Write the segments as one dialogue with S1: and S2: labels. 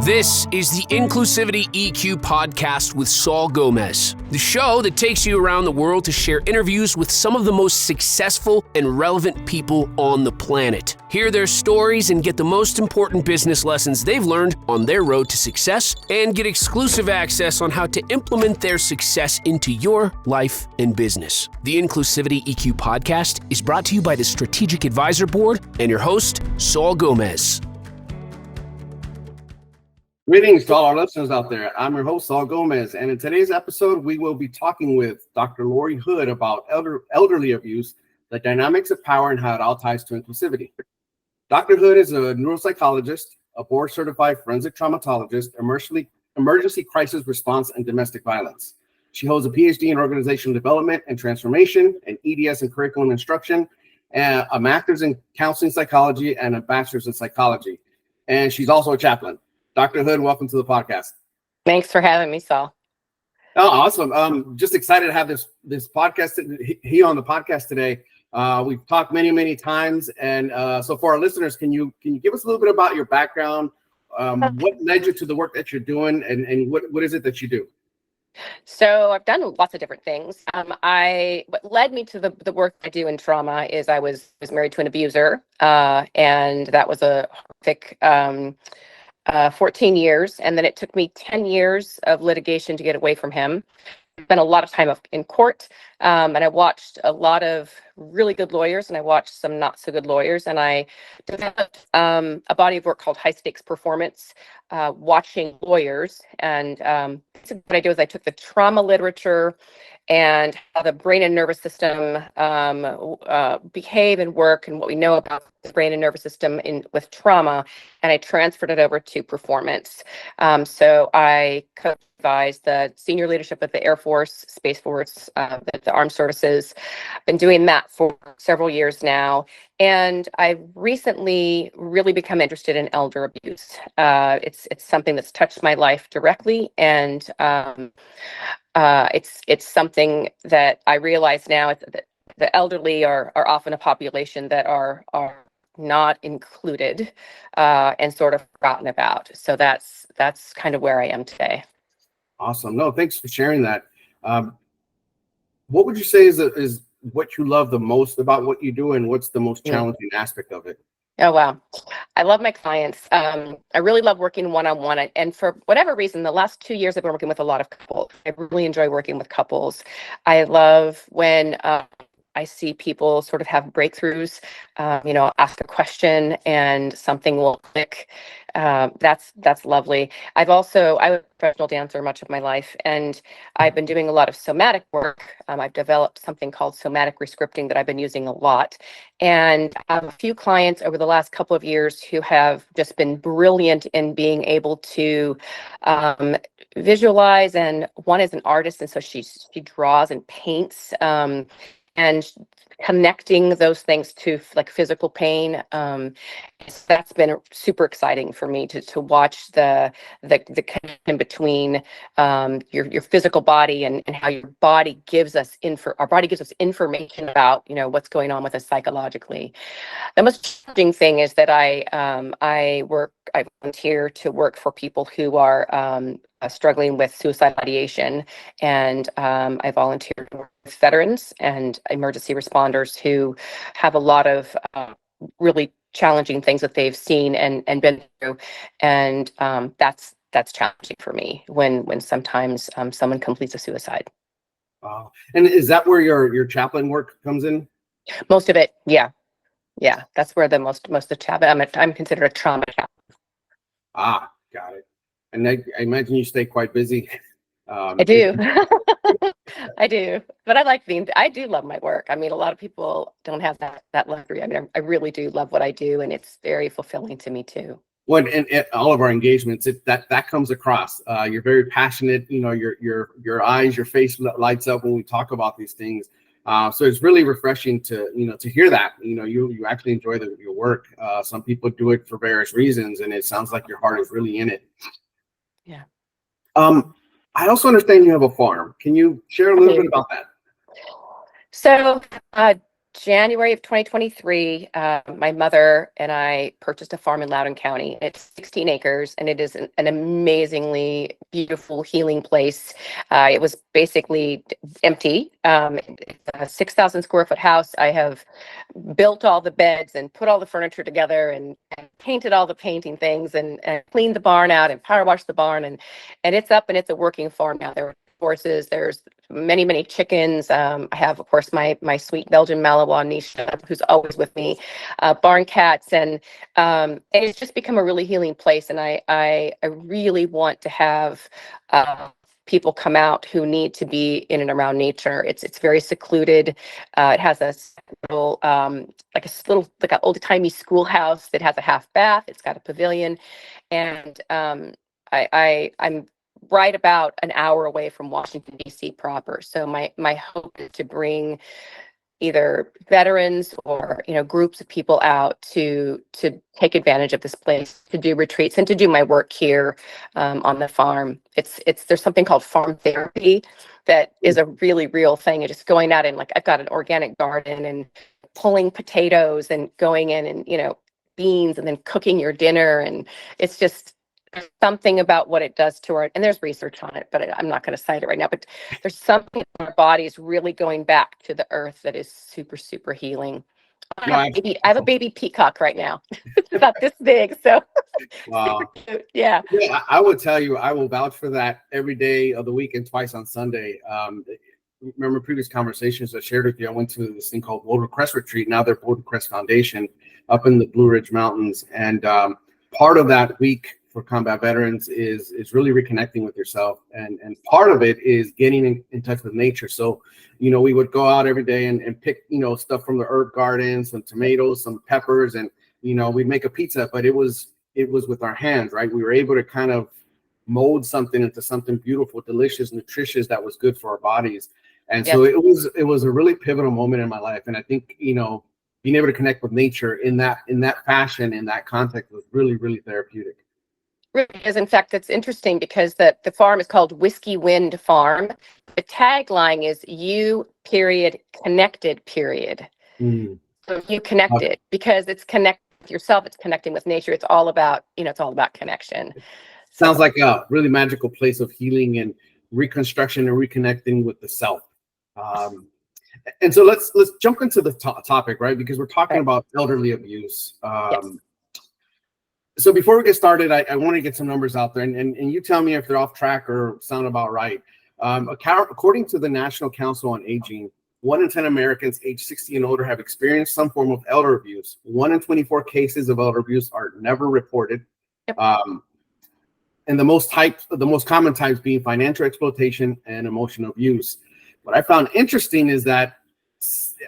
S1: This is the Inclusivity EQ podcast with Saul Gomez, the show that takes you around the world to share interviews with some of the most successful and relevant people on the planet. Hear their stories and get the most important business lessons they've learned on their road to success, and get exclusive access on how to implement their success into your life and business. The Inclusivity EQ podcast is brought to you by the Strategic Advisor Board and your host, Saul Gomez.
S2: Greetings to all our listeners out there. I'm your host, Saul Gomez, and in today's episode, we will be talking with Dr. Lorie Hood about elderly abuse, the dynamics of power, and how it all ties to inclusivity. Dr. Hood is a neuropsychologist, a board-certified forensic traumatologist, emergency crisis response, and domestic violence. She holds a PhD in organizational development and transformation, an EDS in curriculum instruction, and a master's in counseling psychology, and a bachelor's in psychology. And she's also a chaplain. Dr. Hood, welcome to the podcast.
S3: Thanks for having me, Saul.
S2: Oh, awesome. Just excited to have this podcast here on the podcast today. We've talked many times. And so for our listeners, can you give us a little bit about your background? What led you to the work that you're doing, and what is it that you do?
S3: So I've done lots of different things. What led me to the work I do in trauma is I was married to an abuser, and that was a horrific 14 years, and then it took me 10 years of litigation to get away from him. Spent a lot of time in court, and I watched a lot of really good lawyers, and I watched some not so good lawyers, and I developed a body of work called High Stakes Performance, watching lawyers. And what I do is I took the trauma literature and how the brain and nervous system behave and work, and what we know about the brain and nervous system with trauma, and I transferred it over to performance. So I co-advised the senior leadership of the Air Force, Space Force, the Armed Services. I've been doing that for several years now, and I've recently really become interested in elder abuse. It's something that's touched my life directly, and it's something that I realize now that the elderly are often a population that are not included and sort of forgotten about. So that's kind of where I am today.
S2: Awesome. No, thanks for sharing that. What would you say is what you love the most about what you do, and what's the most challenging aspect of it?
S3: Oh, wow. I love my clients. I really love working one-on-one. And for whatever reason, the last 2 years I've been working with a lot of couples. I really enjoy working with couples. I love when I see people sort of have breakthroughs, ask a question and something will click. That's lovely. I was a professional dancer much of my life, and I've been doing a lot of somatic work. I've developed something called somatic rescripting that I've been using a lot. And I have a few clients over the last couple of years who have just been brilliant in being able to visualize. And one is an artist, and so she draws and paints, and connecting those things to like physical pain. So that's been super exciting for me to watch the connection between your physical body and how your body gives us our body gives us information about what's going on with us psychologically. The most challenging thing is that I volunteer to work for people who are struggling with suicide ideation, and I volunteer to work with veterans and emergency responders who have a lot of really challenging things that they've seen and been through, and that's challenging for me when sometimes someone completes a suicide.
S2: Wow. And is that where your chaplain work comes in?
S3: Most of it, yeah, that's where most of the chaplain. I'm considered a trauma chaplain.
S2: Ah, got it. And I imagine you stay quite busy.
S3: I do. I do. But I do love my work. I mean, a lot of people don't have that luxury. I mean, I really do love what I do, and it's very fulfilling to me too.
S2: Well, and all of our engagements, that comes across. You're very passionate. Your eyes, your face lights up when we talk about these things. So it's really refreshing to hear that. You actually enjoy your work. Some people do it for various reasons, and it sounds like your heart is really in it.
S3: Yeah.
S2: I also understand you have a farm. Can you share a little bit about that?
S3: So January of 2023, my mother and I purchased a farm in Loudoun County. It's 16 acres, and it is an amazingly beautiful, healing place. It was basically empty. It's a 6,000 square foot house. I have built all the beds and put all the furniture together and painted all the painting things and cleaned the barn out and power washed the barn. And it's up and it's a working farm now. There are horses, there's many chickens. I have, of course, my sweet Belgian Malinois niche, who's always with me, barn cats, and it's just become a really healing place. And I really want to have people come out who need to be in and around nature. It's very secluded. It has a little like an old timey schoolhouse that has a half bath. It's got a pavilion, and I'm right about an hour away from Washington, D.C. proper. So my hope is to bring either veterans or groups of people out to take advantage of this place, to do retreats and to do my work here on the farm. It's there's something called farm therapy that is a really real thing. And just going out and I've got an organic garden and pulling potatoes and going in and beans and then cooking your dinner, and it's just there's something about what it does to our, and there's research on it, but I'm not going to cite it right now, but there's something in our bodies really going back to the earth that is super healing. I have a baby peacock right now. It's about this big, so
S2: wow.
S3: Yeah,
S2: I would tell you, I will vouch for that every day of the week and twice on Sunday. Remember previous conversations I shared with you, I went to this thing called Boulder Crest Retreat. Now they're Boulder Crest Foundation up in the Blue Ridge Mountains. And part of that week for combat veterans is really reconnecting with yourself. And part of it is getting in touch with nature. So, we would go out every day and pick, stuff from the herb garden, some tomatoes, some peppers, and, we'd make a pizza, but it was with our hands, right? We were able to kind of mold something into something beautiful, delicious, nutritious, that was good for our bodies. And so it was a really pivotal moment in my life. And I think, being able to connect with nature in that fashion, in that context, was really therapeutic.
S3: Really is. In fact, it's interesting because the farm is called Whiskey Wind Farm. The tagline is "You connected." So you connected because it's connected with yourself. It's connecting with nature. It's all about connection.
S2: Sounds like a really magical place of healing and reconstruction and reconnecting with the self. And so let's jump into the topic, right? Because we're talking about elderly abuse.
S3: Yes.
S2: So before we get started, I want to get some numbers out there, and you tell me if they're off track or sound about right. According to the National Council on Aging, 1 in 10 Americans age 60 and older have experienced some form of elder abuse. 1 in 24 cases of elder abuse are never reported.
S3: Yep.
S2: And the most common types being financial exploitation and emotional abuse. What I found interesting is that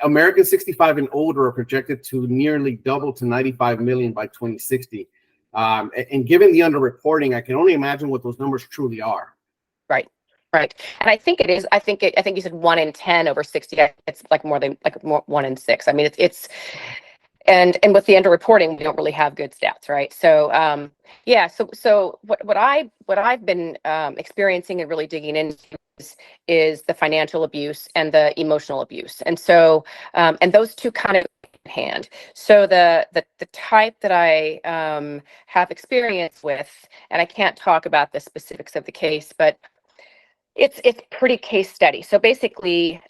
S2: Americans 65 and older are projected to nearly double to 95 million by 2060. And given the underreporting, I can only imagine what those numbers truly are.
S3: Right. And I think it is. I think you said 1 in 10 over 60. It's more than 1 in 6. I mean, it's and with the underreporting, we don't really have good stats, right? So So what I've been experiencing and really digging into is the financial abuse and the emotional abuse, and so and those two kind of hand. So the type that I have experience with, and I can't talk about the specifics of the case, but it's pretty case study. So basically,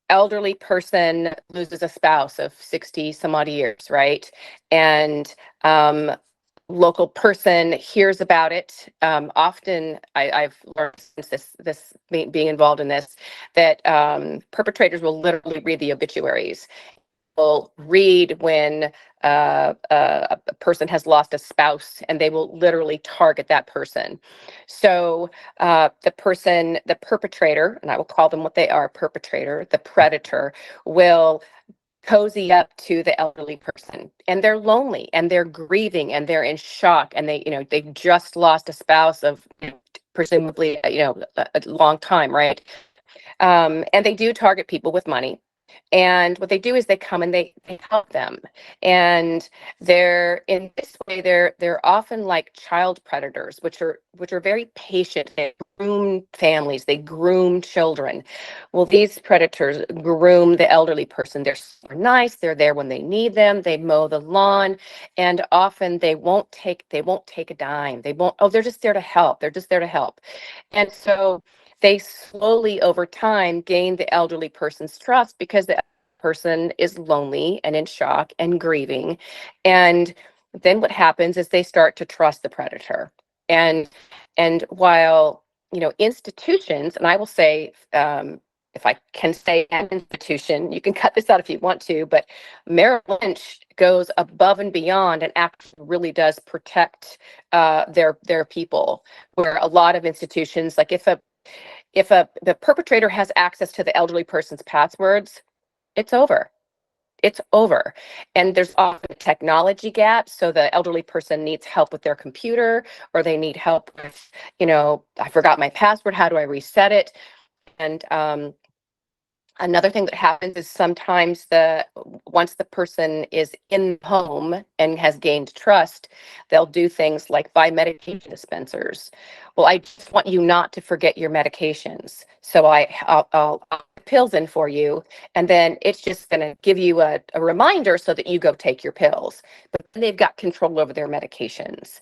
S3: elderly person loses a spouse of 60 some odd years, right? And local person hears about it. Often I've learned since this being involved in this, that perpetrators will literally read the obituaries. Will read when a person has lost a spouse, and they will literally target that person. So the perpetrator, and I will call them what they are, perpetrator, the predator, will cozy up to the elderly person, and they're lonely and they're grieving and they're in shock, and they've just lost a spouse of presumably a long time, right? And they do target people with money. And what they do is they come and they help them. And they're in this way, they're often like child predators, which are very patient. They groom families, they groom children. Well, these predators groom the elderly person. They're super nice, they're there when they need them, they mow the lawn, and often they won't take a dime. They won't, oh, they're just there to help. They're just there to help. And so they slowly over time gain the elderly person's trust because the person is lonely and in shock and grieving. And then what happens is they start to trust the predator. And while, institutions, and I will say, if I can say an institution, you can cut this out if you want to, but Merrill Lynch goes above and beyond and actually really does protect their people, where a lot of institutions, like if the perpetrator has access to the elderly person's passwords, it's over. It's over. And there's often a technology gap. So the elderly person needs help with their computer, or they need help with, I forgot my password. How do I reset it? And another thing that happens is sometimes once the person is in home and has gained trust, they'll do things like buy medication dispensers. Well, I just want you not to forget your medications, so I'll put pills in for you, and then it's just going to give you a reminder so that you go take your pills. But then they've got control over their medications.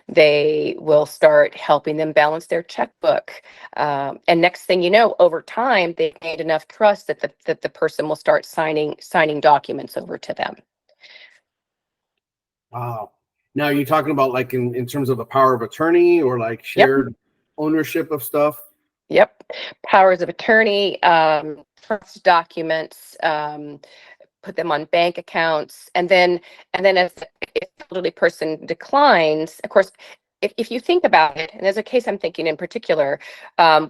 S3: They will start helping them balance their checkbook. And next thing you know, over time, they've gained enough trust that the person will start signing documents over to them.
S2: Wow. Now, are you talking about like in terms of the power of attorney or like shared ownership of stuff?
S3: Yep. Powers of attorney, trust documents, put them on bank accounts, and then if the elderly person declines, of course, if you think about it, and there's a case I'm thinking in particular,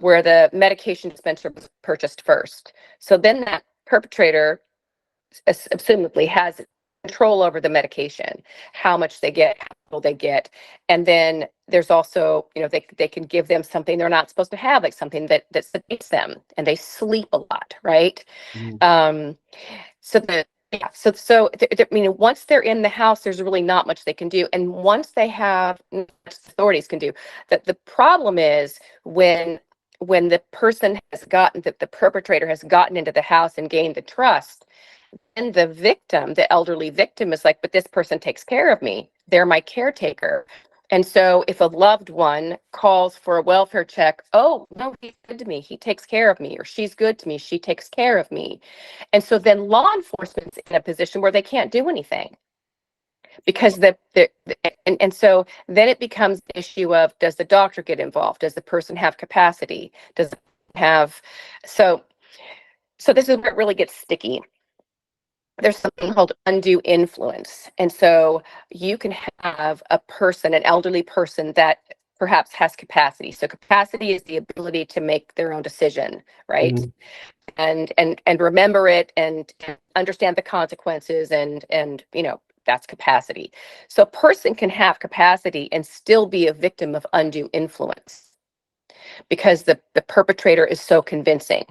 S3: where the medication dispenser was purchased first. So then that perpetrator assumedly has control over the medication, how much they get, how little they get. And then there's also, they can give them something they're not supposed to have, like something that sedates them, and they sleep a lot, right?
S2: Mm.
S3: So once they're in the house, there's really not much they can do. And once they have, authorities can do that. The problem is when the person has gotten, that the perpetrator has gotten into the house and gained the trust, and the victim, the elderly victim, is like, but this person takes care of me. They're my caretaker. And so if a loved one calls for a welfare check, oh, no, he's good to me, he takes care of me, or she's good to me, she takes care of me. And so then law enforcement's in a position where they can't do anything, because and so then it becomes the issue of, does the doctor get involved? Does the person have capacity? Does it have, so this is where it really gets sticky. There's something called undue influence. And so you can have a person, an elderly person, that perhaps has capacity. So capacity is the ability to make their own decision, right?
S2: Mm-hmm.
S3: And remember it, and understand the consequences, and that's capacity. So a person can have capacity and still be a victim of undue influence, because the perpetrator is so convincing.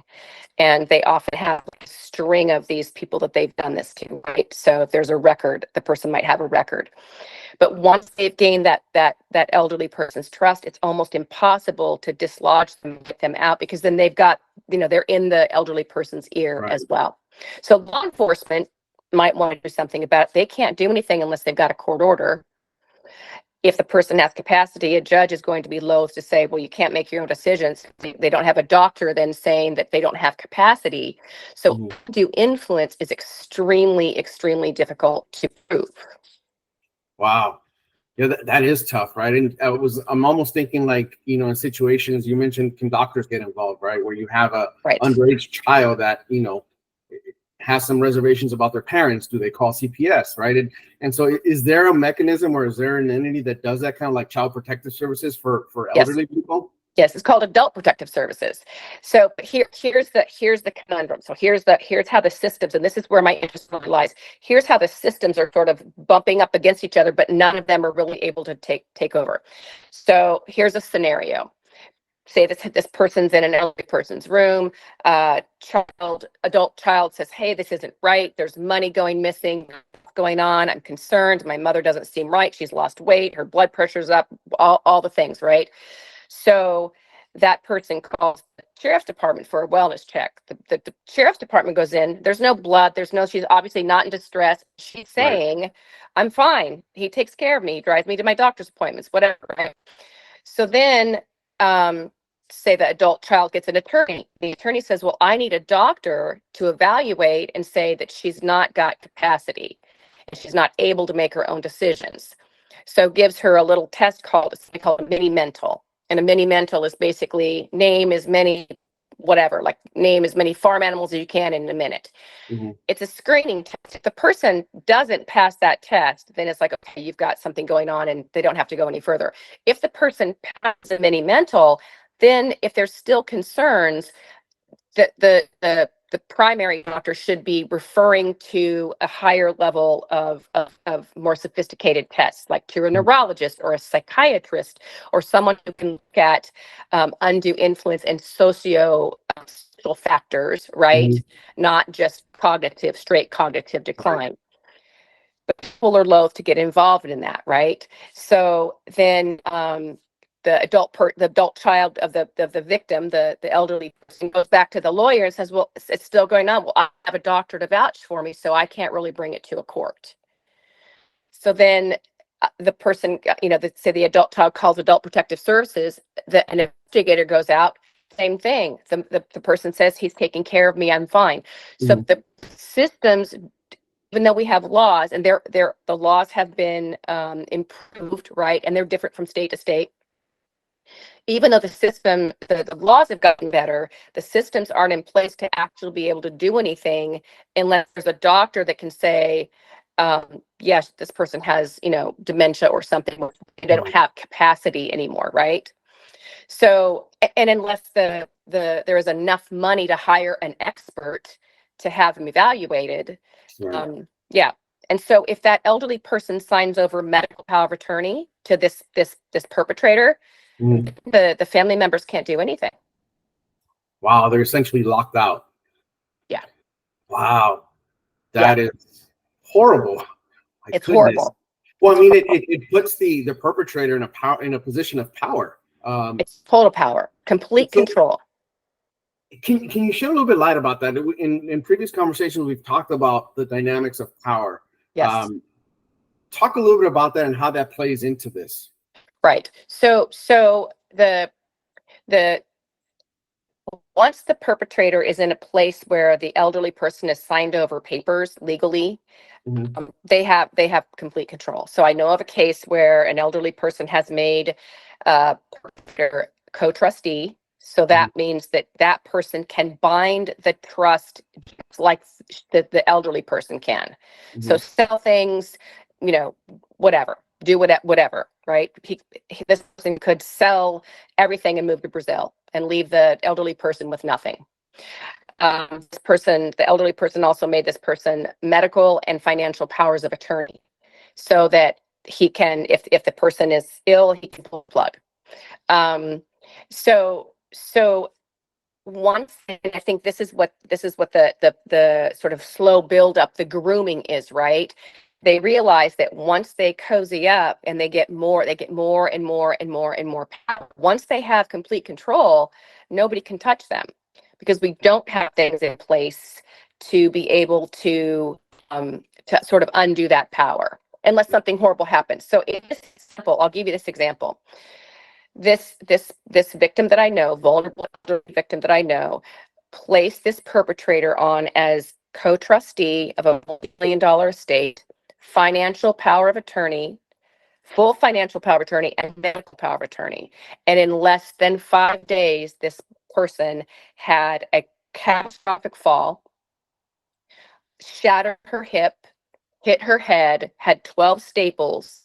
S3: And they often have a string of these people that they've done this to, right? So if there's a record, the person might have a record. But once they've gained that elderly person's trust, it's almost impossible to dislodge them, get them out, because then they've got, they're in the elderly person's ear as well. So law enforcement might want to do something about it. They can't do anything unless they've got a court order. If the person has capacity, a judge is going to be loath to say, well, you can't make your own decisions. They don't have a doctor then saying that they don't have capacity. So undue influence is extremely, extremely difficult to prove.
S2: Wow. Yeah, that is tough, right? And I'm almost thinking like, in situations you mentioned, can doctors get involved, right? Where you have a underage child that, has some reservations about their parents. Do they call CPS, right? And so is there a mechanism, or is there an entity that does that, kind of like Child Protective Services for elderly people?
S3: Yes, it's called Adult Protective Services. So here's the conundrum. So here's how the systems, and this is where my interest really lies. Here's how the systems are sort of bumping up against each other, but none of them are really able to take over. So here's a scenario. say this person's in an elderly person's room. Adult child says, hey, this isn't right. There's money going missing. What's going on? I'm concerned. My mother doesn't seem right. She's lost weight. Her blood pressure's up. All the things, right? So that person calls the sheriff's department for a wellness check. The sheriff's department goes in. There's no blood. She's obviously not in distress. She's saying, I'm fine. He takes care of me. He drives me to my doctor's appointments, whatever. Right? So then, say the adult child gets an attorney. The attorney says, well, I need a doctor to evaluate and say that she's not got capacity and she's not able to make her own decisions. So gives her a little test called a mini mental. And a mini mental is basically name as many farm animals as you can in a minute. Mm-hmm. It's a screening test. If the person doesn't pass that test, then it's like, okay, you've got something going on and they don't have to go any further. If the passes a mini mental, then if there's still concerns, the primary doctor should be referring to a higher level of more sophisticated tests, like to a neurologist or a psychiatrist or someone who can look at undue influence and social factors, right? Mm-hmm. Not just straight cognitive decline. But people are loath to get involved in that, right? So then the adult child of the victim, the elderly person, goes back to the lawyer and says, well, it's still going on. Well, I have a doctor to vouch for me, so I can't really bring it to a court. So then the person, say the adult child calls Adult Protective Services, an investigator goes out, same thing. The person says, he's taking care of me, I'm fine. So the systems, even though we have laws, and the laws have been improved, right? And they're different from state to state. Even though the laws have gotten better, the systems aren't in place to actually be able to do anything unless there's a doctor that can say, yes, this person has, dementia or something. They don't have capacity anymore, right? So, and unless there is enough money to hire an expert to have them evaluated, yeah. And so if that elderly person signs over medical power of attorney to this perpetrator, the family members can't do anything.
S2: Wow, they're essentially locked out.
S3: Yeah.
S2: Wow, that is horrible.
S3: It's horrible.
S2: Well, I mean, it puts the perpetrator in a position of power.
S3: It's total power, complete control.
S2: Can you shed a little bit light about that? In previous conversations, we've talked about the dynamics of power.
S3: Yes.
S2: Talk a little bit about that and how that plays into this.
S3: Right. So the once the perpetrator is in a place where the elderly person has signed over papers legally, they have complete control. So I know of a case where an elderly person has made perpetrator co-trustee. So that means that person can bind the trust just like the elderly person can. So sell things, whatever. Do whatever, right? This person could sell everything and move to Brazil and leave the elderly person with nothing. The elderly person also made this person medical and financial powers of attorney so that he can, if the person is ill, he can pull the plug. So once, and I think this is what the sort of slow build up, the grooming is, right? They realize that once they cozy up and they get more and more and more power. Once they have complete control, nobody can touch them because we don't have things in place to be able to sort of undo that power unless something horrible happens. So in this example, I'll give you this example. This victim that I know, vulnerable victim that I know, placed this perpetrator on as co-trustee of a multi-million-dollar estate, financial power of attorney, full financial power of attorney, and medical power of attorney. And in less than 5 days, this person had a catastrophic fall, shattered her hip, hit her head, had 12 staples.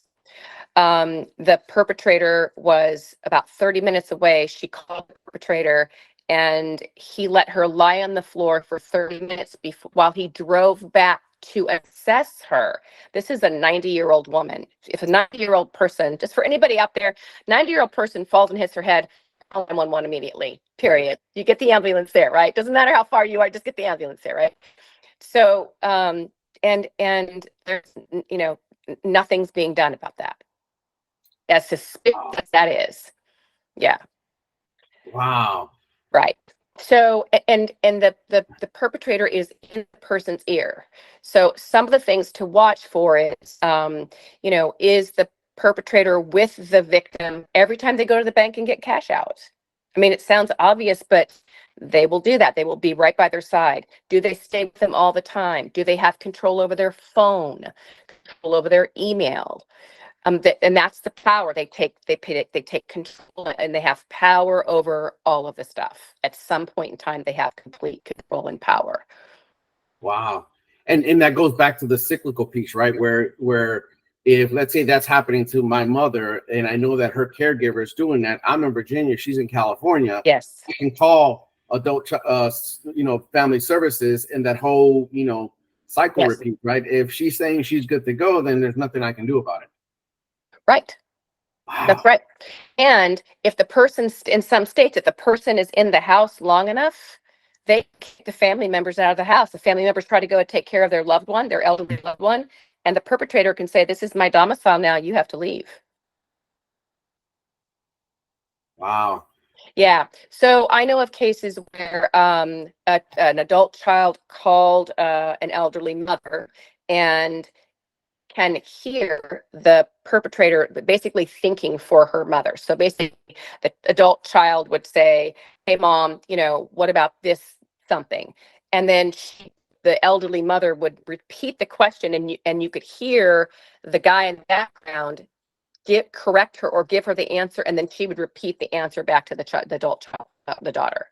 S3: The perpetrator was about 30 minutes away. She called the perpetrator and he let her lie on the floor for 30 minutes while he drove back to assess her. This is a 90-year-old woman. If a 90-year-old person, just for anybody out there, 90-year-old person falls and hits her head, call 911 immediately, period. You get the ambulance there, right? Doesn't matter how far you are, just get the ambulance there, right? So, and there's, nothing's being done about that. As suspicious as that is. Yeah.
S2: Wow.
S3: Right. So, and the perpetrator is in the person's ear. So some of the things to watch for is, is the perpetrator with the victim every time they go to the bank and get cash out? I mean, it sounds obvious, but they will do that. They will be right by their side. Do they stay with them all the time? Do they have control over their phone, control over their email? And that's the power they take. They take control, and they have power over all of the stuff. At some point in time, they have complete control and power.
S2: Wow. And that goes back to the cyclical piece, right? Where if, let's say, that's happening to my mother, and I know that her caregiver is doing that. I'm in Virginia, she's in California.
S3: Yes.
S2: I can call adult, family services, and that whole, cycle
S3: Yes.
S2: repeat, right? If she's saying she's good to go, then there's nothing I can do about it.
S3: Right.
S2: Wow.
S3: That's right. And if the person's in some states, if the person is in the house long enough, they keep the family members out of the house. The family members try to go and take care of their loved one, their elderly loved one, and the perpetrator can say, "This is my domicile now. You have to leave."
S2: Wow.
S3: Yeah. So I know of cases where an adult child called an elderly mother and can hear the perpetrator basically thinking for her mother. So basically, the adult child would say, "Hey, mom, what about this something?" And then the elderly mother would repeat the question, and you could hear the guy in the background correct her or give her the answer, and then she would repeat the answer back to the adult child, the daughter.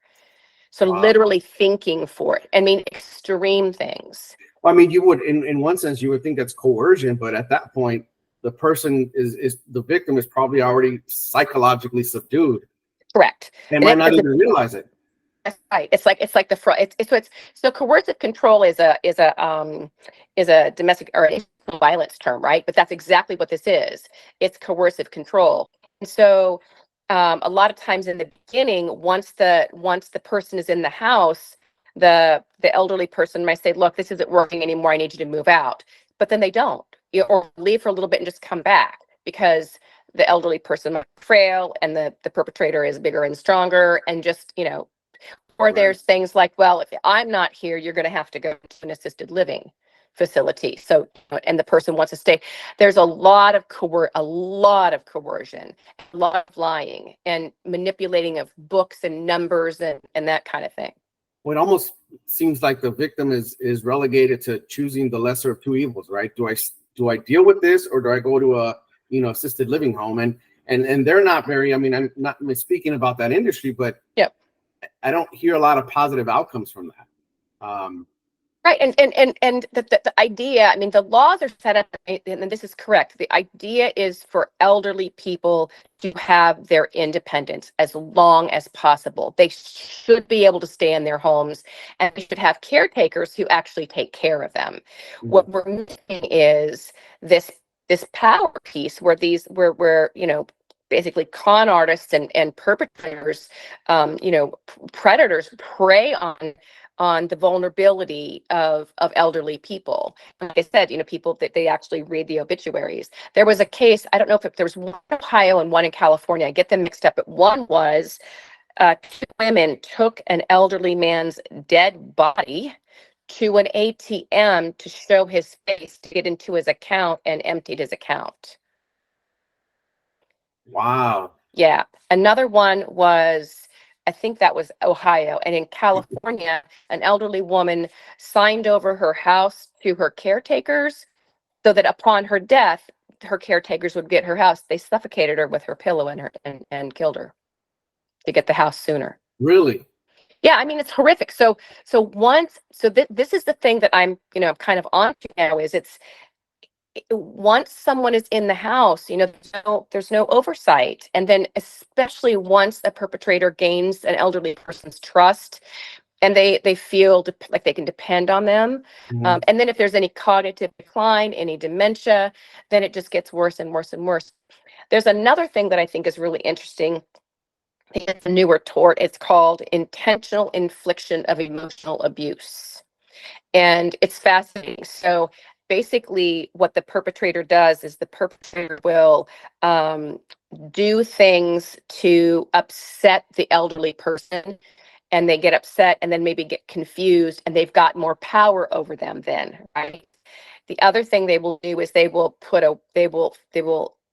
S3: So
S2: Wow.
S3: literally thinking for it. I mean, extreme things.
S2: Well, I mean, you would, in one sense, you would think that's coercion, but at that point, the person is the victim is probably already psychologically subdued.
S3: Correct.
S2: They
S3: And
S2: might not even realize it.
S3: that's right. It's like the front. So coercive control is a domestic or violence term, right? But that's exactly what this is. It's coercive control. And so a lot of times in the beginning, once the person is in the house, the elderly person might say, "Look, this isn't working anymore. I need you to move out." But then they don't, or leave for a little bit and just come back because the elderly person might be frail and the perpetrator is bigger and stronger, and just or
S2: Right.
S3: there's things like, "Well, if I'm not here, you're going to have to go to an assisted living facility." So, and the person wants to stay. There's a lot of coercion, a lot of lying and manipulating of books and numbers and that kind of thing.
S2: Well, it almost seems like the victim is relegated to choosing the lesser of two evils, right? Do I deal with this, or do I go to a assisted living home? And they're not very. I mean, I'm not speaking about that industry, but
S3: Yep.
S2: I don't hear a lot of positive outcomes from that.
S3: Right. And the idea, I mean, the laws are set up, and this is correct. The idea is for elderly people to have their independence as long as possible. They should be able to stay in their homes, and they should have caretakers who actually take care of them. What we're missing is this power piece where basically con artists and perpetrators, predators prey on the vulnerability of elderly people. Like I said, people that they actually read the obituaries. There was a case, I don't know if there was one in Ohio and one in California. I get them mixed up, but one was two women took an elderly man's dead body to an ATM to show his face to get into his account and emptied his account.
S2: Wow.
S3: Yeah. Another one was, I think that was Ohio. And in California, an elderly woman signed over her house to her caretakers so that upon her death, her caretakers would get her house. They suffocated her with her pillow and killed her to get the house sooner.
S2: Really?
S3: Yeah, I mean, it's horrific. So this is the thing that I'm, kind of on to now is once someone is in the house, there's no oversight. And then especially once a perpetrator gains an elderly person's trust and they feel like they can depend on them.
S2: Mhm.
S3: And then if there's any cognitive decline, any dementia, then it just gets worse and worse and worse. There's another thing that I think is really interesting. It's a newer tort. It's called intentional infliction of emotional abuse. And it's fascinating. So basically, what the perpetrator does is the perpetrator will do things to upset the elderly person, and they get upset and then maybe get confused, and they've got more power over them then, right? The other thing they will do is they will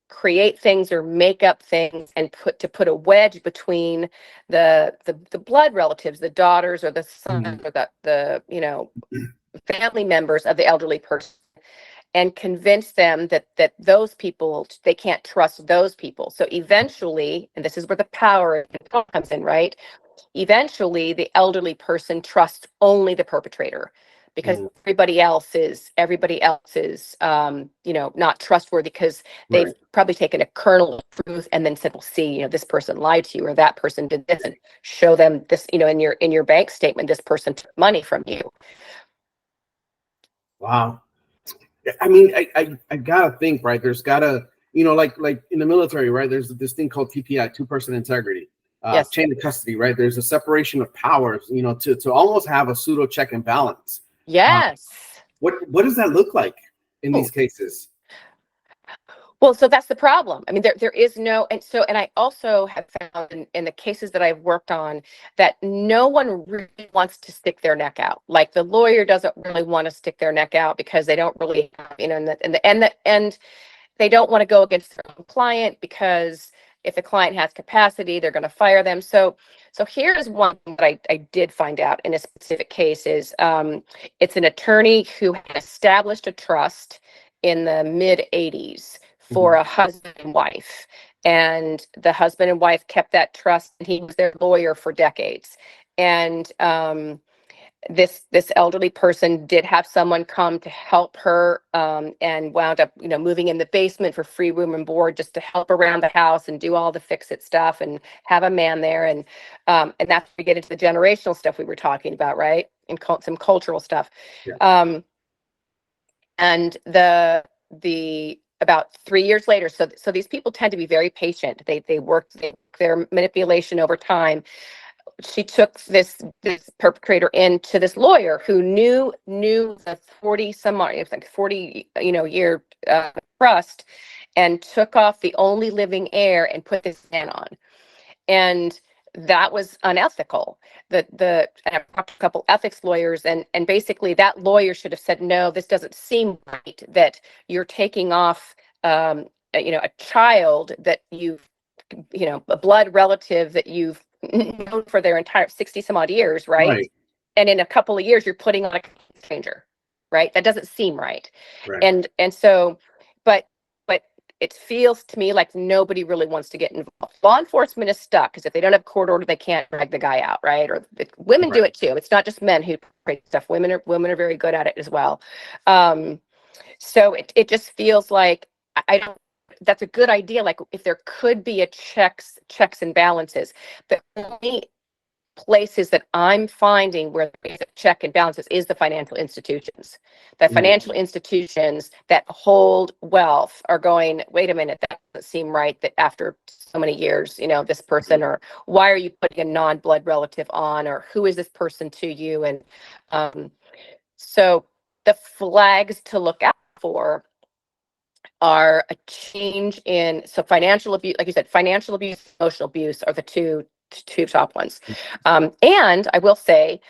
S3: create things or make up things and put a wedge between the blood relatives, the daughters or the sons or the family members of the elderly person, and convince them that those people, they can't trust those people. So eventually, and this is where the power comes in, right? Eventually the elderly person trusts only the perpetrator, because everybody else is not trustworthy, because they've probably taken a kernel of truth and then said, well, see, this person lied to you, or that person did this, and show them this, in your bank statement, this person took money from you.
S2: Wow. I mean, I gotta think, right? There's gotta, like in the military, right? There's this thing called TPI, two-person integrity,
S3: Yes.
S2: chain of custody, right? There's a separation of powers, to almost have a pseudo check and balance.
S3: Yes.
S2: What does that look like in these cases?
S3: Well, so that's the problem. I mean, there is no, and I also have found in the cases that I've worked on that no one really wants to stick their neck out. Like the lawyer doesn't really want to stick their neck out because they don't really have, and they don't want to go against their own client, because if the client has capacity, they're going to fire them. So here's one thing that I did find out in a specific case is it's an attorney who had established a trust in the mid 80s for a husband and wife. And the husband and wife kept that trust, and he was their lawyer for decades. And this elderly person did have someone come to help her, and wound up moving in the basement for free room and board, just to help around the house and do all the fix-it stuff and have a man there. And that's where we get into the generational stuff we were talking about, right? And some cultural stuff.
S2: Yeah.
S3: And the about 3 years later, so these people tend to be very patient. They work their manipulation over time. She took this perpetrator into this lawyer who knew the 40 some odd, it was like 40 year trust, and took off the only living heir and put this man on. And that was unethical. And I've talked to a couple ethics lawyers, and basically that lawyer should have said, no, this doesn't seem right, that you're taking off a child that you've a blood relative that you've known for their entire 60 some odd years, right? And in a couple of years you're putting on a stranger, right? That doesn't seem right. And so but it feels to me like nobody really wants to get involved. Law enforcement is stuck, because if they don't have court order, they can't drag the guy out, right? Or women do it too. It's not just men who create stuff. Women are very good at it as well. So it just feels like I don't. That's a good idea. Like, if there could be a checks and balances, the only places that I'm finding where there is a check and balances is the financial institutions. The financial institutions that hold wealth are going, wait a minute, that doesn't seem right, that after so many years, this person, or why are you putting a non-blood relative on, or who is this person to you? And so the flags to look out for are a change in, so financial abuse, like you said, financial abuse, emotional abuse are the two top ones. And I will say,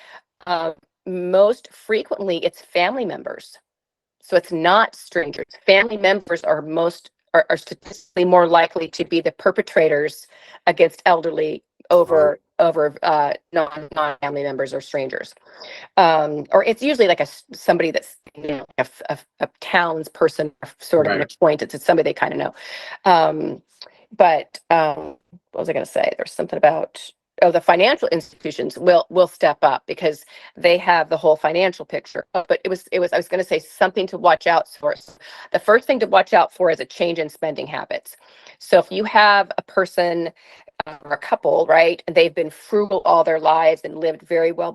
S3: most frequently it's family members. So it's not strangers. Family members are statistically more likely to be the perpetrators against elderly over non-family members or strangers. Or it's usually like somebody that's a townsperson, sort of an acquaintance. It's somebody they kind of know. But what was I going to say? There's something about the financial institutions will step up because they have the whole financial picture. But I was going to say something to watch out for. The first thing to watch out for is a change in spending habits. So if you have a person or a couple, right, and they've been frugal all their lives and lived very well,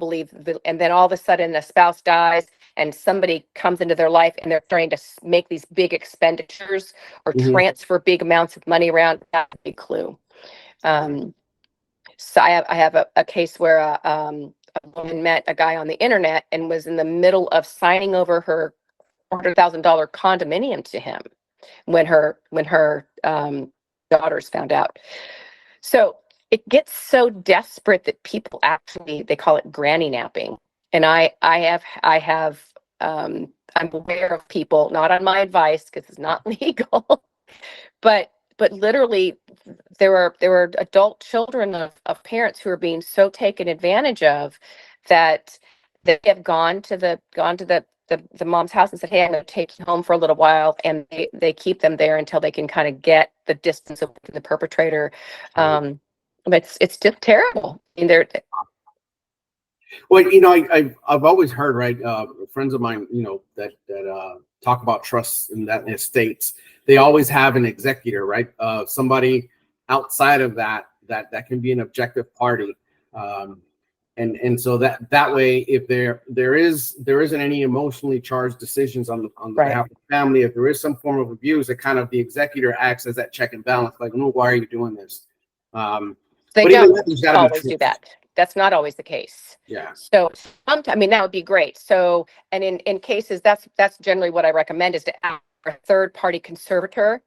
S3: and then all of a sudden a spouse dies and somebody comes into their life and they're starting to make these big expenditures or transfer big amounts of money around, that's a big clue. So I have a case where a woman met a guy on the internet and was in the middle of signing over her $400,000 condominium to him when her daughters found out. So it gets so desperate that people actually, they call it granny napping. And I'm aware of people, not on my advice because it's not legal, but literally there were adult children of parents who are being so taken advantage of that they have gone to the mom's house and said, hey, I'm going to take you home for a little while, and they keep them there until they can kind of get the distance of the perpetrator. But it's just terrible. I mean,
S2: Well, I've always heard, right, friends of mine, that talk about trusts and that in estates, they always have an executor, right? Somebody outside of that can be an objective party. And so that way, if there isn't any emotionally charged decisions on the
S3: Right.
S2: behalf of the family, if there is some form of abuse, it kind of the executor acts as that check and balance, like, no, why are you doing this?
S3: They
S2: But even
S3: don't
S2: then, there's gotta be
S3: always
S2: truth.
S3: do that. That's not always the case.
S2: Yeah.
S3: So sometimes, I mean, that would be great. So, and in cases, that's generally what I recommend, is to ask for a third party conservator,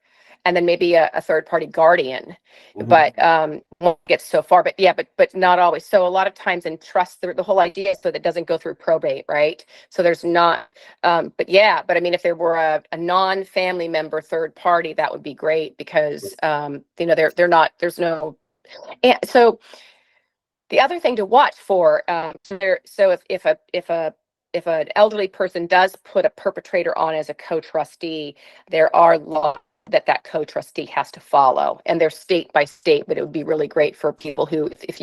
S3: and then maybe a third party guardian.
S2: Mhm.
S3: But won't get so far. But yeah, but not always. So a lot of times in trust, the whole idea is so that it doesn't go through probate, right? So there's not. But I mean, if there were a non-family member third party, that would be great, because they're not. There's no. And so the other thing to watch for, so if an elderly person does put a perpetrator on as a co-trustee, there are laws that co-trustee has to follow, and they're state by state. But it would be really great for people who, if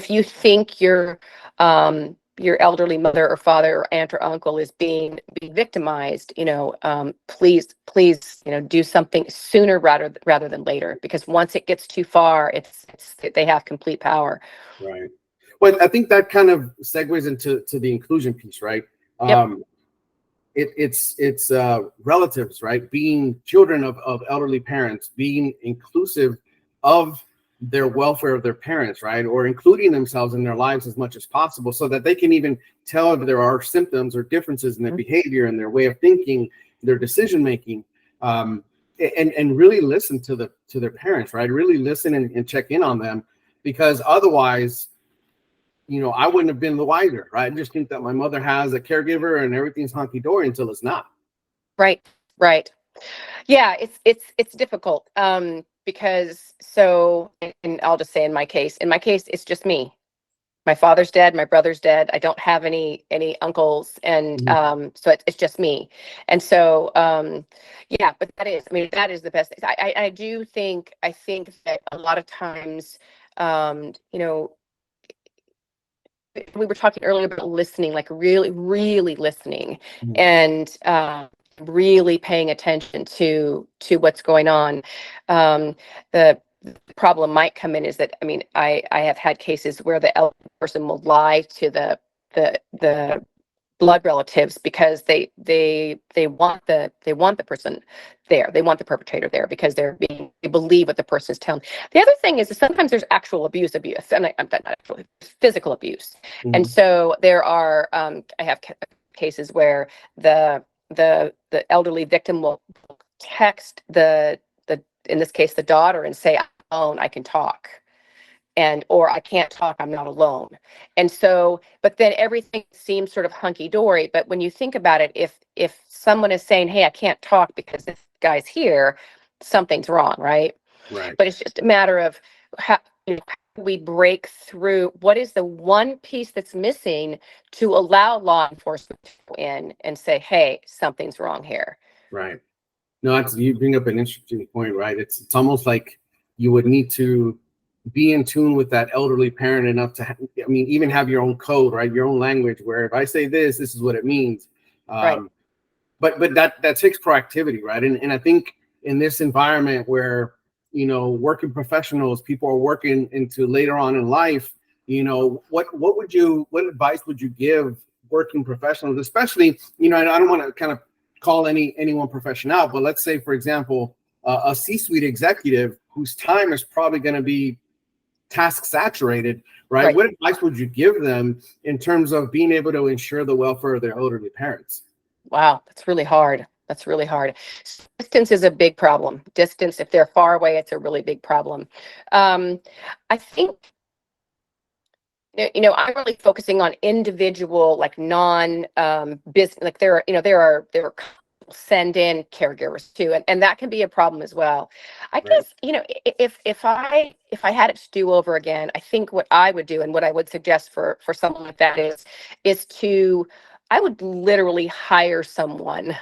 S3: you think your elderly mother or father or aunt or uncle is being victimized, please do something sooner rather than later, because once it gets too far, they have complete power.
S2: Right. Well, I think that kind of segues into the inclusion piece, right?
S3: Yep.
S2: It's relatives, right? Being children of elderly parents, being inclusive of their welfare of their parents, right? Or including themselves in their lives as much as possible, so that they can even tell if there are symptoms or differences in their behavior and their way of thinking, their decision making, and really listen to their parents, right? Really listen and check in on them, because otherwise, I wouldn't have been the wiser, right? I just think that my mother has a caregiver and everything's hunky dory until it's not.
S3: Right. Yeah, it's difficult, because and I'll just say in my case, it's just me. My father's dead, my brother's dead. I don't have any uncles, and so it's just me. And so yeah, but that is the best. I think that a lot of times, we were talking earlier about listening, like really, really listening, and really paying attention to what's going on. The problem might come in is that, I have had cases where the elder person will lie to the blood relatives, because they want the person there. They want the perpetrator there because they believe what the person is telling. The other thing is that sometimes there's actual abuse, and I'm not actually physical abuse. And so there are, I have cases where the elderly victim will text the in this case the daughter and say, I'm alone, I can talk, or I can't talk, I'm not alone. And so, but then everything seems sort of hunky dory. But when you think about it, if someone is saying, hey, I can't talk because this guy's here, something's wrong, right?
S2: Right.
S3: But it's just a matter of how we break through. What is the one piece that's missing to allow law enforcement to go in and say, hey, something's wrong here?
S2: Right. No, you bring up an interesting point, right? It's almost like you would need to be in tune with that elderly parent enough to, even have your own code, right? Your own language, where if I say this is what it means.
S3: Right.
S2: But that takes proactivity, right? And I think in this environment where, working professionals, people are working into later on in life, what advice would you give working professionals, especially, I don't want to kind of call anyone profession out, but let's say, for example, a C-suite executive whose time is probably going to be task saturated, right?
S3: Right.
S2: What advice would you give them in terms of being able to ensure the welfare of their elderly parents?
S3: Wow, that's really hard. That's really hard. Distance is a big problem. Distance, if they're far away, it's a really big problem. I think, I'm really focusing on individual, like business, like there are send in caregivers too, and that can be a problem as well. I
S2: Right.
S3: guess, if I had it to do over again, I think what I would do and what I would suggest for someone like that is to I would literally hire someone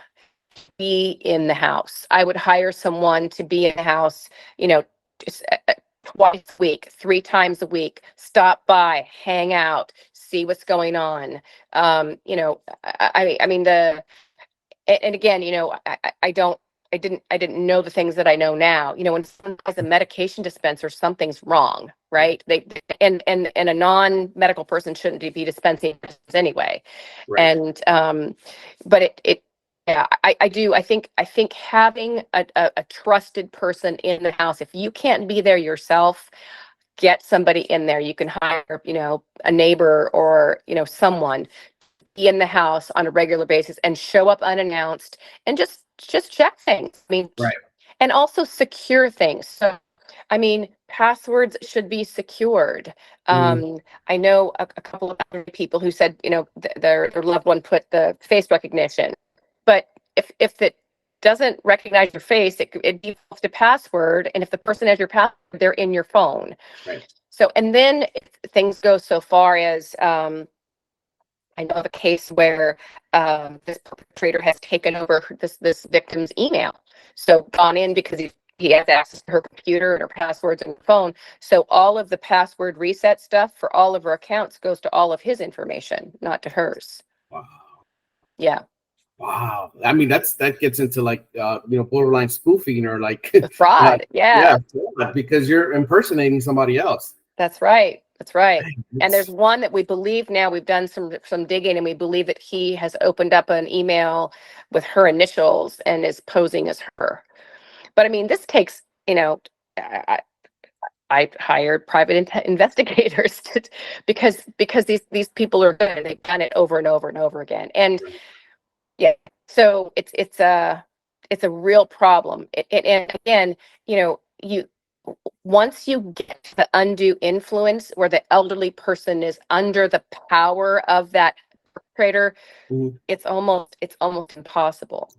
S3: be in the house. I would hire someone to be in the house, just twice a week, 3 times a week, stop by, hang out, see what's going on. I mean, and again, I didn't know the things that I know now. When someone has a medication dispenser, something's wrong, right? And a non-medical person shouldn't be dispensing medicines anyway.
S2: Right.
S3: And but it yeah, I do. I think having a trusted person in the house, if you can't be there yourself, get somebody in there. You can hire, a neighbor or, someone be in the house on a regular basis and show up unannounced and just check things. I mean,
S2: Right.
S3: and also secure things. So, I mean, passwords should be secured. I know a couple of other people who said, their loved one put the face recognition, but if it doesn't recognize your face, it defaults to password, and if the person has your password, they're in your phone.
S2: Right.
S3: So, and then things go so far as I know of a case where this perpetrator has taken over this victim's email. So gone in because he has access to her computer and her passwords and her phone. So all of the password reset stuff for all of her accounts goes to all of his information, not to hers.
S2: Wow.
S3: Yeah.
S2: Wow. I mean, that gets into like borderline spoofing or like
S3: The fraud. Yeah.
S2: fraud, because you're impersonating somebody else.
S3: That's right. That's right. And there's
S2: It's-
S3: one that we believe now, we've done some digging, and we believe that he has opened up an email with her initials and is posing as her. But I mean, this takes, I hired private investigators because these people are good. They've done it over and over and over again. And yeah, so it's a real problem. And again, you once you get to the undue influence where the elderly person is under the power of that perpetrator,
S2: Mhm.
S3: it's almost impossible.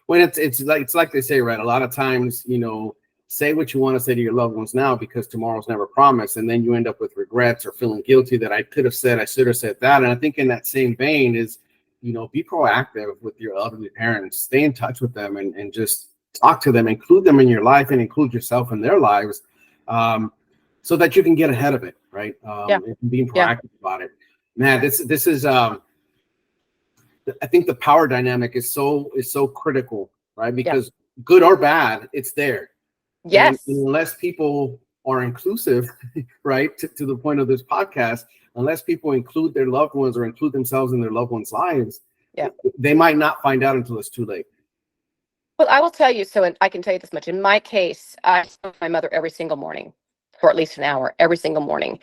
S2: When it's like they say, right? A lot of times, say what you want to say to your loved ones now because tomorrow's never promised, and then you end up with regrets or feeling guilty that I could have said, I should have said that. And I think in that same vein is, be proactive with your elderly parents, stay in touch with them, and just talk to them, include them in your life, and include yourself in their lives, so that you can get ahead of it, right?
S3: Yeah.
S2: And being
S3: Yeah.
S2: proactive about it. Man, this is I think the power dynamic is so critical, right? Because good or bad, it's there.
S3: Yes.
S2: And unless people are inclusive, right, to the point of this podcast, unless people include their loved ones or include themselves in their loved ones' lives, they might not find out until it's too late.
S3: Well, I will tell you, and I can tell you this much. In my case, I saw my mother every single morning for at least an hour, every single morning.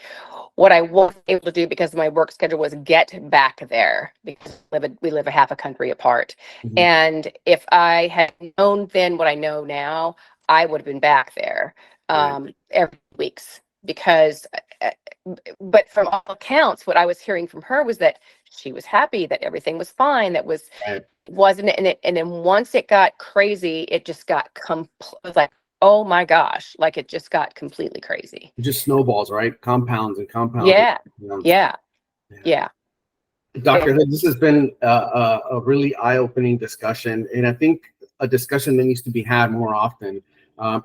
S3: What I wasn't able to do because of my work schedule was get back there because we live a half a country apart.
S2: Mhm.
S3: And if I had known then what I know now, I would have been back there every weeks because, but from all accounts, what I was hearing from her was that she was happy, that everything was fine, that wasn't it, and then once it got crazy, it just got it was like, oh my gosh, like it just got completely crazy.
S2: It just snowballs, right? Compounds and compounds.
S3: Yeah.
S2: Dr. Hood, this has been a really eye-opening discussion, and I think a discussion that needs to be had more often,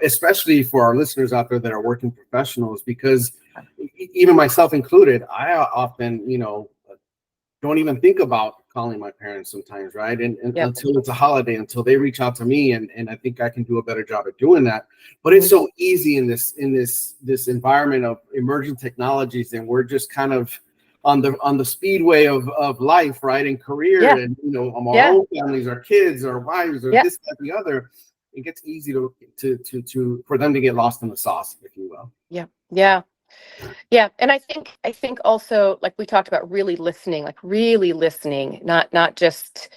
S2: especially for our listeners out there that are working professionals, because even myself included, I often, don't even think about calling my parents sometimes, right? And until it's a holiday, until they reach out to me, and I think I can do a better job at doing that. But it's so easy in this environment of emerging technologies, and we're just kind of on the speedway of life, right? And career, and our own families, our kids, our wives, or this, that, the other. It gets easy to for them to get lost in the sauce, if you will.
S3: Yeah. Yeah, and I think also, like we talked about, really listening, not just,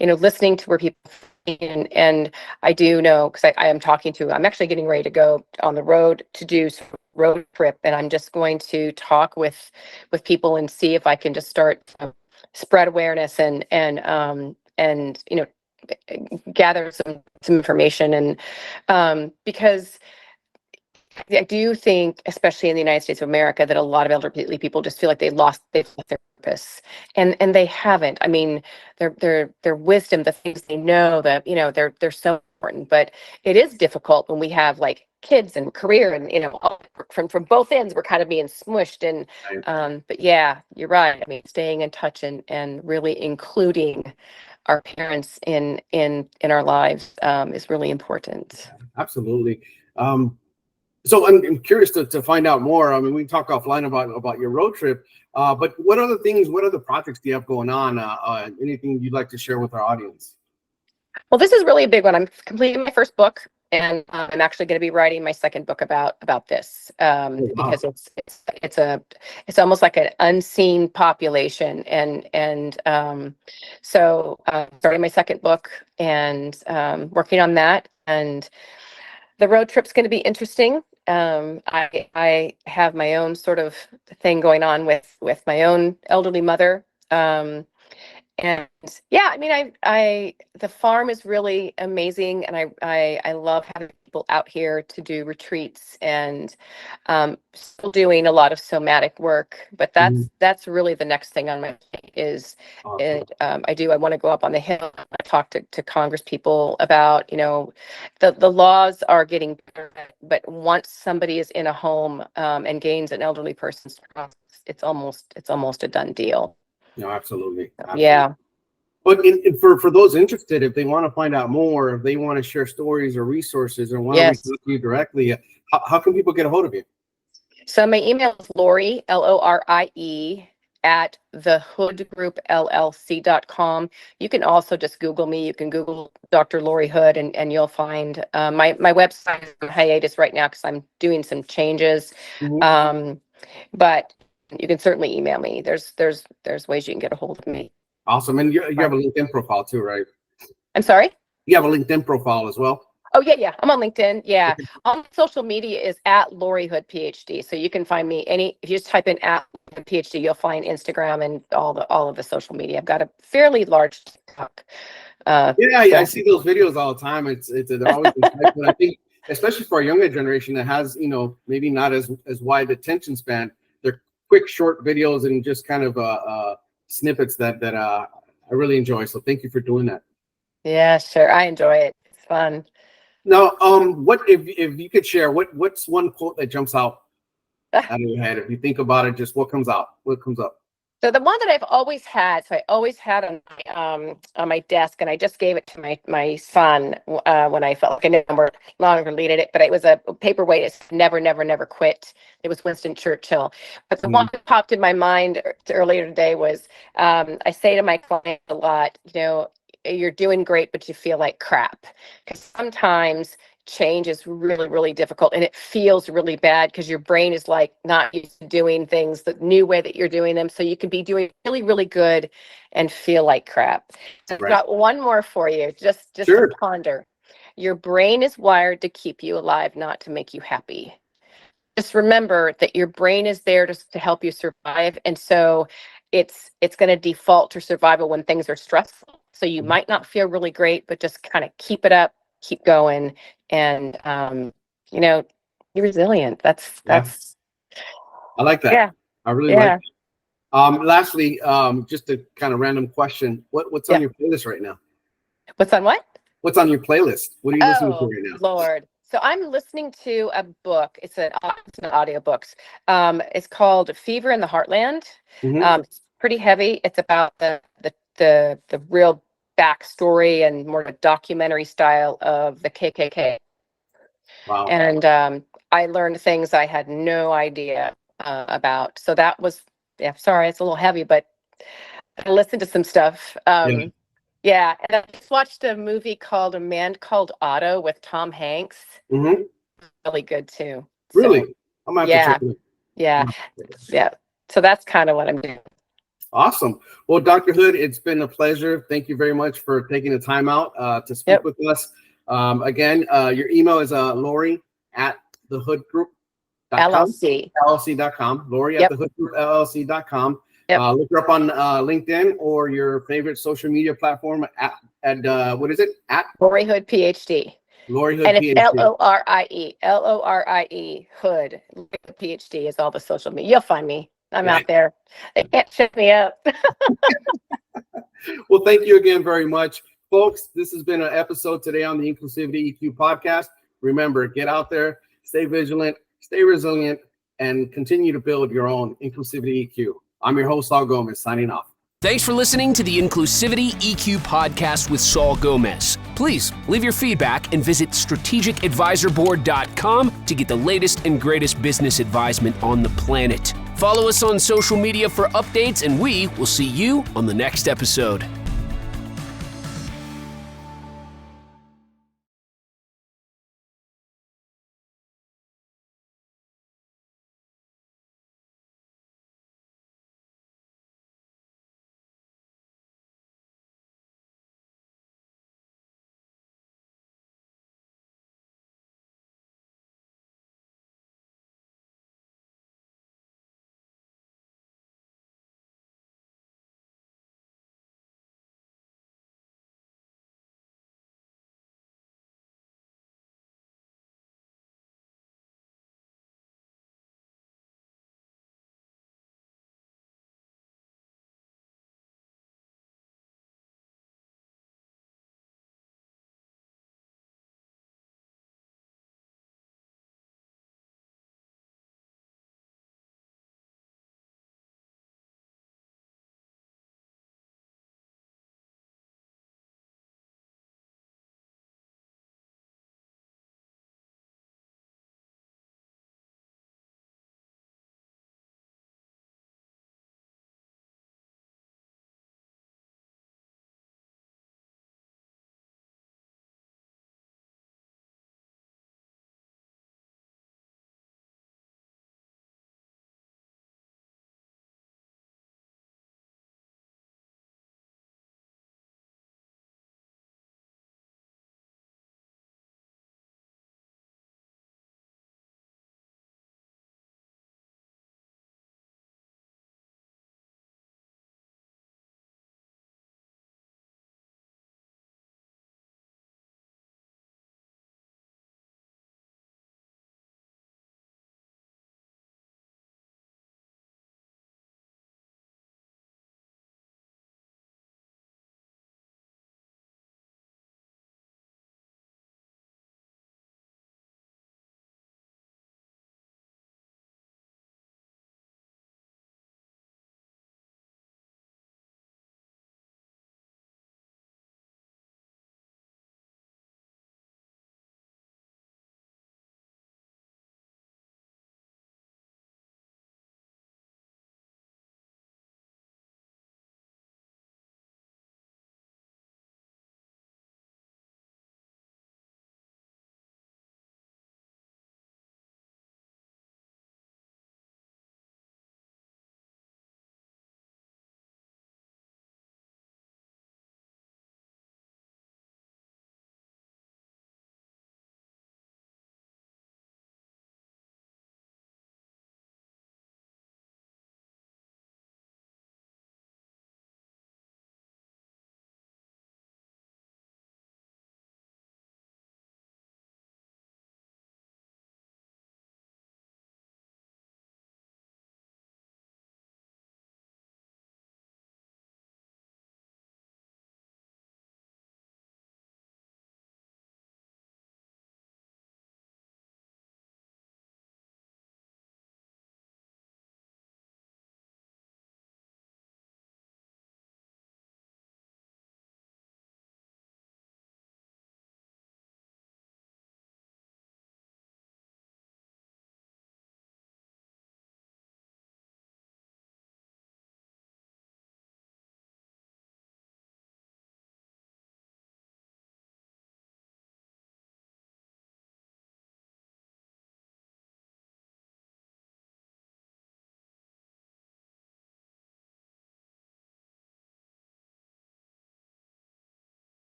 S3: listening to where people, and I do know, because I am I'm actually getting ready to go on the road to do some road trip, and I'm just going to talk with people and see if I can just start spread awareness and gather some information, and because I do think, especially in the United States of America, that a lot of elderly people just feel like they've lost their purpose, and they haven't. I mean, their wisdom, the things they know, that they're so important. But it is difficult when we have like kids and career, and all from both ends, we're kind of being smushed. And but yeah, you're right. I mean, staying in touch and really including our parents in our lives is really important.
S2: Absolutely. So I'm curious to find out more. I mean, we can talk offline about your road trip, but what other projects do you have going on? Anything you'd like to share with our audience?
S3: Well, this is really a big one. I'm completing my first book, and I'm actually going to be writing my second book about this,
S2: Oh, wow.
S3: because it's almost like an unseen population, and so starting my second book and working on that, and the road trip's going to be interesting. I have my own sort of thing going on with my own elderly mother. And yeah, I mean, I the farm is really amazing, and I love having people out here to do retreats, and still doing a lot of somatic work. But
S2: Mhm.
S3: that's really the next thing on my plate is
S2: Awesome.
S3: I want to go up on the hill. I talk to Congress people about, the laws are getting better, but once somebody is in a home and gains an elderly person's trust, it's almost a done deal.
S2: No, absolutely. Absolutely.
S3: Yeah.
S2: But for those interested, if they want to find out more, if they want to share stories or resources or want to reach
S3: Yes.
S2: out to you directly, how can people get a hold of you?
S3: So my email is Lorie, Lorie, at thehoodgroupllc.com. You can also just Google me. You can Google Dr. Lorie Hood, and you'll find my website is on hiatus right now because I'm doing some changes.
S2: Mhm.
S3: But you can certainly email me. There's ways you can get a hold of me.
S2: Awesome. And you have a LinkedIn profile too, right?
S3: I'm sorry?
S2: You have a LinkedIn profile as well?
S3: Oh yeah. I'm on LinkedIn. Yeah. On social media is at Lorie Hood PhD. So you can find me if you just type in at PhD, you'll find Instagram and all of the social media. I've got a fairly large TikTok.
S2: Yeah, I
S3: So
S2: see those videos all the time. They're always exciting, but I think especially for our younger generation that has, maybe not as wide attention span, they're quick, short videos and just kind of snippets that I really enjoy. So thank you for doing that.
S3: yeah, sure. I enjoy it. It's fun.
S2: Now, what if you could share what's one quote that jumps out of your head? If you think about it, just what comes out? What comes up?
S3: So the one that I've always had, so I always had on my desk, and I just gave it to my son when I felt like I no longer needed it. But it was a paperweight. It's never, never, never quit. It was Winston Churchill. But the one that popped in my mind earlier today was, I say to my clients a lot, you're doing great, but you feel like crap, because sometimes change is really, really difficult, and it feels really bad because your brain is like not used to doing things the new way that you're doing them. So you can be doing really, really good and feel like crap. So I've
S2: Right.
S3: got one more for you, just
S2: Sure.
S3: to ponder. Your brain is wired to keep you alive, not to make you happy. Just remember that your brain is there to help you survive, and so it's going to default to survival when things are stressful. So you might not feel really great, but just kind of keep it up, keep going, and be resilient.
S2: Yeah, I like that.
S3: Yeah,
S2: I really like
S3: yeah,
S2: it. Lastly, just a kind of random question. What's on
S3: yeah.
S2: your playlist right now?
S3: What's on what?
S2: What's on your playlist? What are you listening to
S3: Oh,
S2: right now?
S3: Lord. So I'm listening to a book. It's an audio books. It's called Fever in the Heartland.
S2: Hmm.
S3: It's pretty heavy. It's about the real backstory and more of a documentary style of the KKK.
S2: Wow.
S3: And I learned things I had no idea about. So that was, yeah, sorry, it's a little heavy, but I listened to some stuff.
S2: Yeah.
S3: Yeah, and I just watched a movie called A Man Called Otto with Tom Hanks.
S2: Hmm.
S3: Really good too. So
S2: Really? I might have to check
S3: yeah,
S2: it out.
S3: Yeah. Yeah. So that's kind of what I'm doing.
S2: Awesome. Well, Dr. Hood, it's been a pleasure. Thank you very much for taking the time out to speak
S3: Yep.
S2: with us. Again, your email is Lorie at thehoodgroup.com.
S3: LLC.
S2: LLC.com. Lorie at
S3: Yep.
S2: thehoodgroup.LLC.com.
S3: Yep.
S2: Look her up on LinkedIn or your favorite social media platform at what is it? At
S3: Lorie Hood, PhD.
S2: Lorie Hood,
S3: And it's
S2: PhD.
S3: Lorie Hood. PhD is all the social media. You'll find me. I'm
S2: Yeah.
S3: out there. They can't shut me up.
S2: Well, thank you again very much, folks. This has been an episode today on the Inclusivity EQ podcast. Remember, get out there, stay vigilant, stay resilient, and continue to build your own Inclusivity EQ. I'm your host, Saul Gomez, signing off.
S1: Thanks for listening to the Inclusivity EQ podcast with Saul Gomez. Please leave your feedback and visit strategicadvisorboard.com to get the latest and greatest business advisement on the planet. Follow us on social media for updates, and we will see you on the next episode.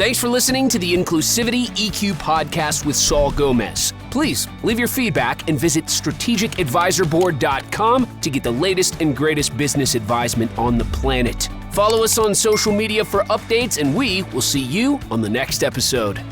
S1: Thanks for listening to the Inclusivity EQ podcast with Saul Gomez. Please leave your feedback and visit strategicadvisorboard.com to get the latest and greatest business advisement on the planet. Follow us on social media for updates, and we will see you on the next episode.